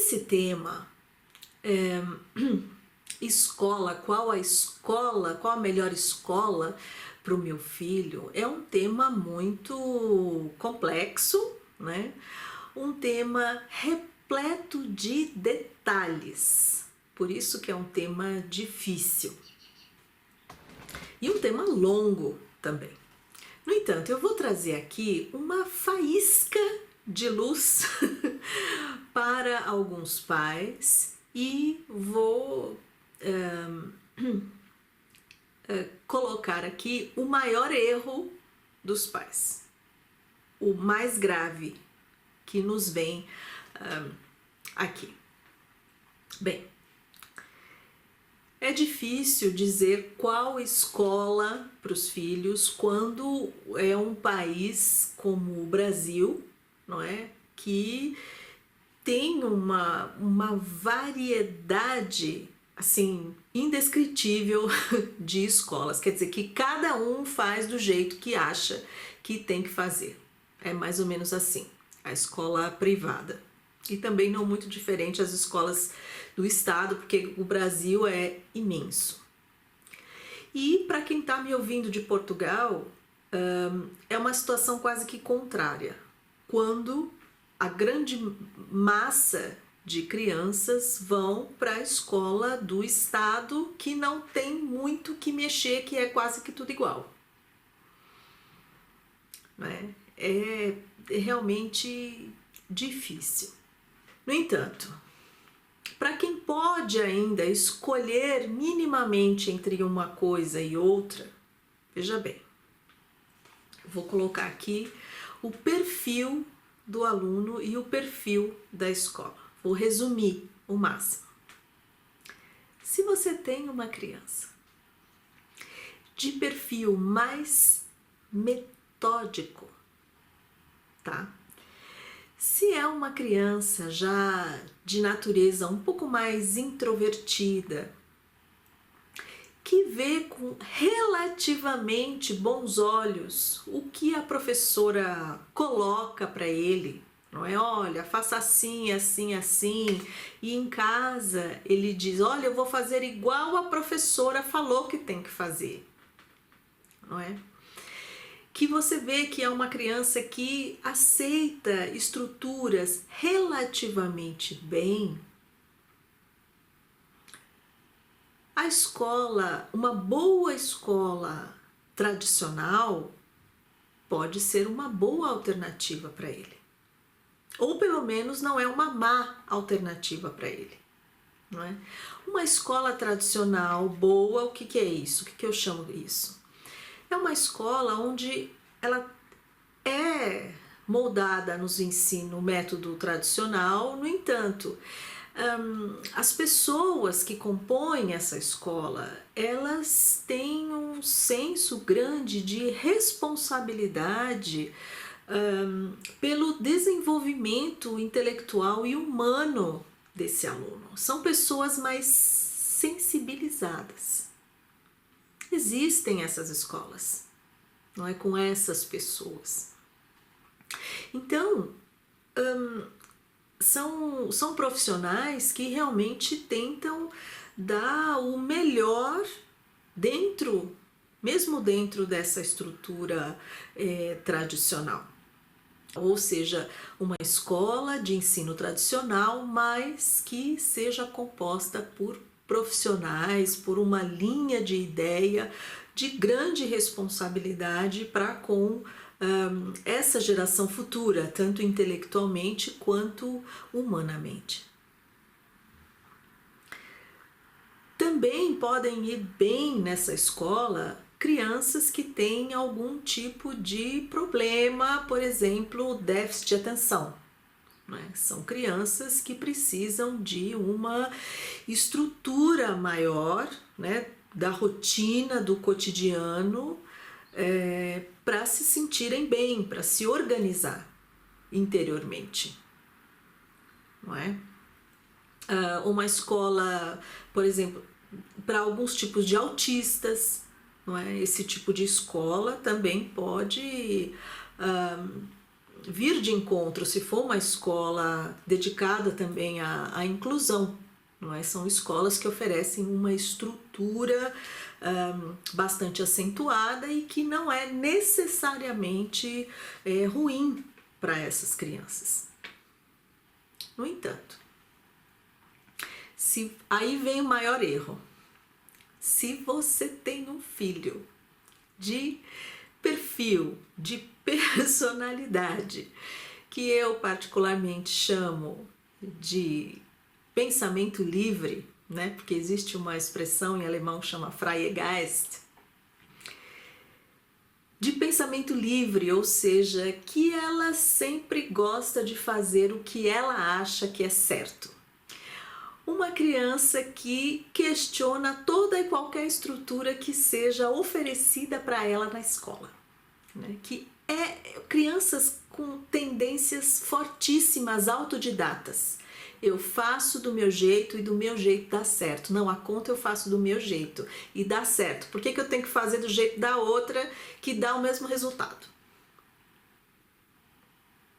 esse tema, escola, qual a melhor escola para o meu filho, é um tema muito complexo, né? Um tema repleto de detalhes, por isso que é um tema difícil. E um tema longo também. No entanto, eu vou trazer aqui uma faísca de luz para alguns pais e vou colocar aqui o maior erro dos pais, o mais grave que nos vem aqui. Bem, é difícil dizer qual escola para os filhos quando é um país como o Brasil, não é? Que tem uma variedade assim indescritível de escolas. Quer dizer que cada um faz do jeito que acha que tem que fazer. É mais ou menos assim, a escola privada. E também não muito diferente as escolas do estado, porque o Brasil é imenso. E para quem está me ouvindo de Portugal, é uma situação quase que contrária. Quando a grande massa de crianças vão para a escola do estado, que não tem muito que mexer, que é quase que tudo igual. Né? É realmente difícil. No entanto, para quem pode ainda escolher minimamente entre uma coisa e outra, veja bem, vou colocar aqui o perfil do aluno e o perfil da escola. Vou resumir o máximo. Se você tem uma criança de perfil mais metódico, tá? Se é uma criança já de natureza um pouco mais introvertida, que vê com relativamente bons olhos o que a professora coloca para ele, não é? Olha, faça assim, assim, assim, e em casa ele diz, olha, eu vou fazer igual a professora falou que tem que fazer, não é? Que você vê que é uma criança que aceita estruturas relativamente bem, a escola, uma boa escola tradicional, pode ser uma boa alternativa para ele. Ou pelo menos não é uma má alternativa para ele. Não é? Uma escola tradicional boa, o que é isso? O que eu chamo isso? É uma escola onde ela é moldada nos ensino método tradicional, no entanto, as pessoas que compõem essa escola, elas têm um senso grande de responsabilidade pelo desenvolvimento intelectual e humano desse aluno. São pessoas mais sensibilizadas. Existem essas escolas, não é, com essas pessoas. Então, são profissionais que realmente tentam dar o melhor mesmo dentro dessa estrutura tradicional. Ou seja, uma escola de ensino tradicional, mas que seja composta por profissionais, por uma linha de ideia de grande responsabilidade para com essa geração futura, tanto intelectualmente quanto humanamente. Também podem ir bem nessa escola crianças que têm algum tipo de problema, por exemplo, déficit de atenção. Né? São crianças que precisam de uma estrutura maior, né, da rotina, do cotidiano, para se sentirem bem, para se organizar interiormente. Não é? Uma escola, por exemplo, para alguns tipos de autistas, não é? Esse tipo de escola também pode vir de encontro se for uma escola dedicada também à inclusão, não é? São escolas que oferecem uma estrutura bastante acentuada e que não é necessariamente ruim para essas crianças. No entanto, aí vem o maior erro. Se você tem um filho de perfil, de personalidade, que eu particularmente chamo de pensamento livre, né? Porque existe uma expressão em alemão que chama Freie Geist, de pensamento livre, ou seja, que ela sempre gosta de fazer o que ela acha que é certo. Uma criança que questiona toda e qualquer estrutura que seja oferecida para ela na escola, né? Que crianças com tendências fortíssimas, autodidatas. Eu faço do meu jeito e do meu jeito dá certo. Não, a conta eu faço do meu jeito e dá certo. Por que eu tenho que fazer do jeito da outra que dá o mesmo resultado?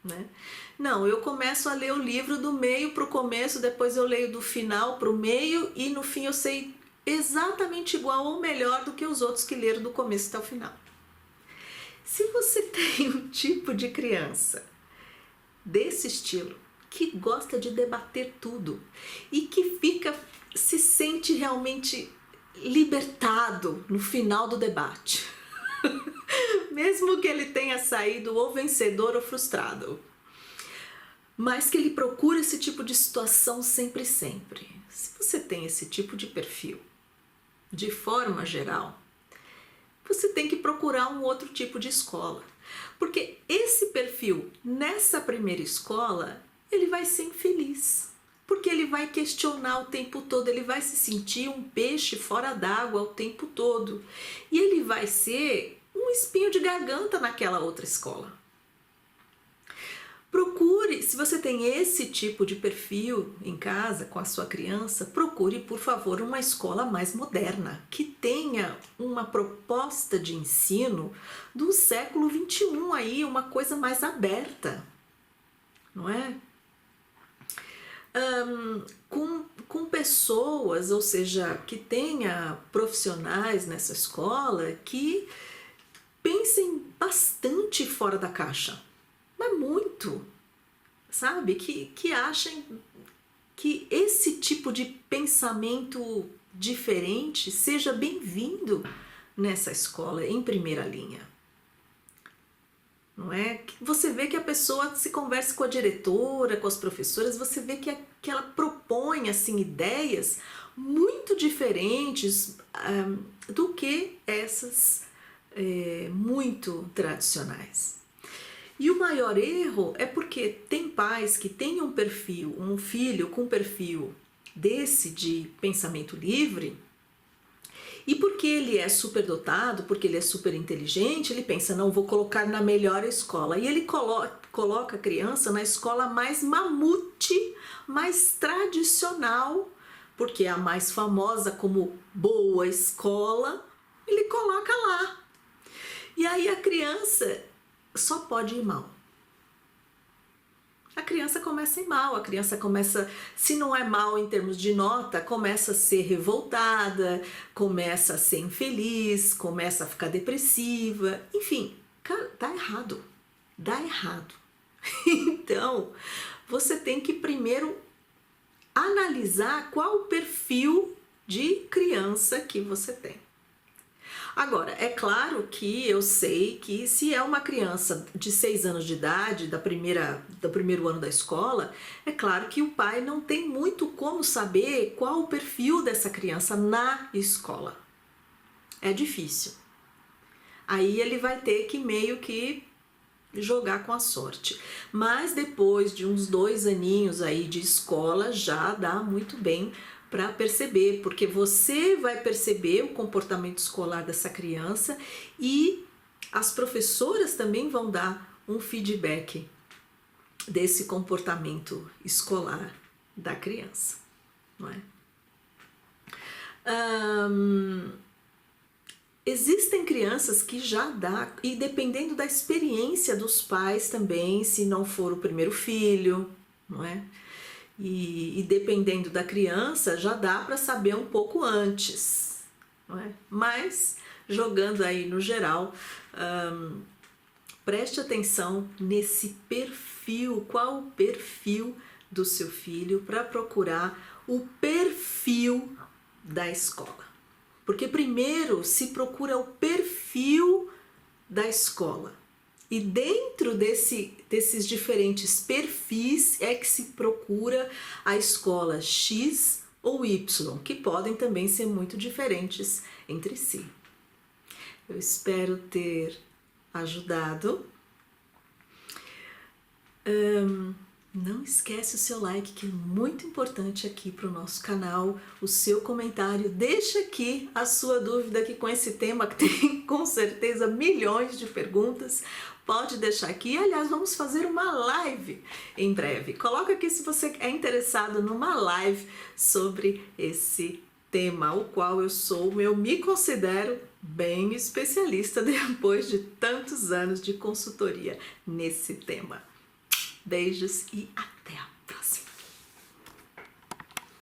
Né? Não, eu começo a ler o livro do meio para o começo, depois eu leio do final para o meio e no fim eu sei exatamente igual ou melhor do que os outros que leram do começo até o final. Se você tem um tipo de criança desse estilo, que gosta de debater tudo e que se sente realmente libertado no final do debate, mesmo que ele tenha saído ou vencedor ou frustrado, mas que ele procura esse tipo de situação sempre. Se você tem esse tipo de perfil, de forma geral, você tem que procurar um outro tipo de escola, porque esse perfil nessa primeira escola ele vai ser infeliz, porque ele vai questionar o tempo todo, ele vai se sentir um peixe fora d'água o tempo todo e ele vai ser um espinho de garganta naquela outra escola. Procure, se você tem esse tipo de perfil em casa com a sua criança, procure, por favor, uma escola mais moderna, que tenha uma proposta de ensino do século XXI aí, uma coisa mais aberta, não é? Com pessoas, ou seja, que tenha profissionais nessa escola que pensem bastante fora da caixa, mas muito, sabe? Que achem que esse tipo de pensamento diferente seja bem-vindo nessa escola em primeira linha. Não é? Você vê que a pessoa se conversa com a diretora, com as professoras, você vê que ela propõe assim, ideias muito diferentes do que essas muito tradicionais. E o maior erro é porque tem pais que têm um filho com perfil desse de pensamento livre, e porque ele é superdotado, porque ele é super inteligente, ele pensa, não, vou colocar na melhor escola. E ele coloca a criança na escola mais mamute, mais tradicional, porque é a mais famosa como boa escola, ele coloca lá. E aí a criança só pode ir mal. A criança começa a ir mal, a criança começa, se não é mal em termos de nota, começa a ser revoltada, começa a ser infeliz, começa a ficar depressiva, enfim, dá errado, dá errado. Então, você tem que primeiro analisar qual o perfil de criança que você tem. Agora, é claro que eu sei que se é uma criança de 6 anos de idade, do primeiro ano da escola, é claro que o pai não tem muito como saber qual o perfil dessa criança na escola. É difícil. Aí ele vai ter que meio que jogar com a sorte. Mas depois de uns 2 aninhos aí de escola, já dá muito bem para perceber, porque você vai perceber o comportamento escolar dessa criança e as professoras também vão dar um feedback desse comportamento escolar da criança, não é? Existem crianças que já dá, e dependendo da experiência dos pais também, se não for o primeiro filho, não é? E dependendo da criança, já dá para saber um pouco antes, não é? Mas, jogando aí no geral, preste atenção nesse perfil, qual o perfil do seu filho, para procurar o perfil da escola. Porque primeiro se procura o perfil da escola. E dentro desses diferentes perfis é que se procura a escola X ou Y, que podem também ser muito diferentes entre si. Eu espero ter ajudado. Não esquece o seu like, que é muito importante aqui para o nosso canal, o seu comentário, deixa aqui a sua dúvida, que com esse tema que tem com certeza milhões de perguntas, pode deixar aqui. Aliás, vamos fazer uma live em breve. Coloca aqui se você é interessado numa live sobre esse tema, o qual eu me considero bem especialista depois de tantos anos de consultoria nesse tema. Beijos e até!